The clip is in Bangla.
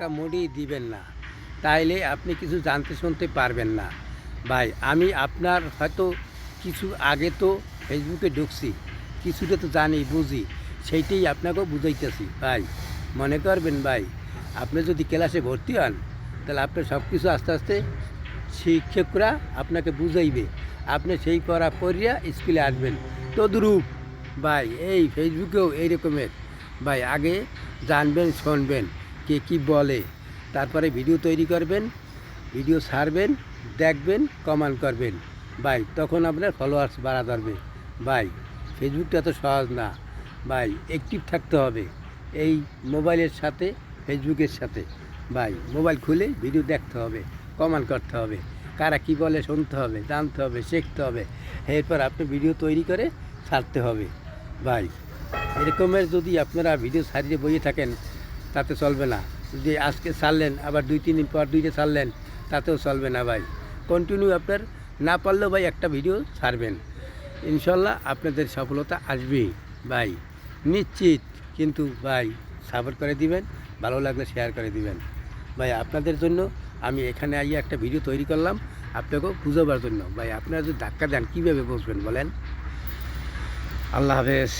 ধাক্কা মোটেই দিবেন না, তাইলে আপনি কিছু জানতে শুনতে পারবেন না। ভাই আমি আপনার হয়তো কিছু আগে তো ফেসবুকে ঢুকছি, কিছুটা তো জানি বুঝি, সেইটাই আপনাকেও বুঝাইতেছি। ভাই মনে করবেন ভাই, আপনি যদি ক্লাসে ভর্তি হন তাহলে আপনার সব কিছু আস্তে আস্তে শিক্ষকরা আপনাকে বুঝাইবে, আপনি সেই পড়া পড়িয়া স্কুলে আসবেন। তদ্রূপ ভাই এই ফেসবুকেও এই রকমের ভাই, আগে জানবেন শুনবেন কে কী বলে, তারপরে ভিডিও তৈরি করবেন, ভিডিও ছাড়বেন, দেখবেন, কমেন্ট করবেন ভাই, তখন আপনার ফলোয়ার্স বাড়া ধরবে। ভাই ফেসবুকটা তো সহজ না ভাই, অ্যাক্টিভ থাকতে হবে এই মোবাইলের সাথে, ফেসবুকের সাথে। ভাই মোবাইল খুলে ভিডিও দেখতে হবে, কমেন্ট করতে হবে, কারা কী বলে শুনতে হবে, জানতে হবে, শিখতে হবে, এরপর আপনি ভিডিও তৈরি করে ছাড়তে হবে। ভাই এরকমের যদি আপনারা ভিডিও ছাড়িয়ে বইয়ে থাকেন তাতে চলবে না। যদি আজকে ছাড়লেন আবার 2-3 দিন পর দুইটা ছাড়লেন, তাতেও চলবে না ভাই। কন্টিনিউ আপনার না পারলেও ভাই একটা ভিডিও ছাড়বেন, ইনশাল্লাহ আপনাদের সফলতা আসবেই ভাই, নিশ্চিত। কিন্তু ভাই সাপোর্ট করে দিবেন, ভালো লাগলে শেয়ার করে দিবেন ভাই। আপনাদের জন্য আমি এখানে আইয়া একটা ভিডিও তৈরি করলাম আপনাকেও বুঝাবার জন্য। ভাই আপনারা যদি ধাক্কা দেন কীভাবে বুঝবেন বলেন? আল্লাহ হাফেজ।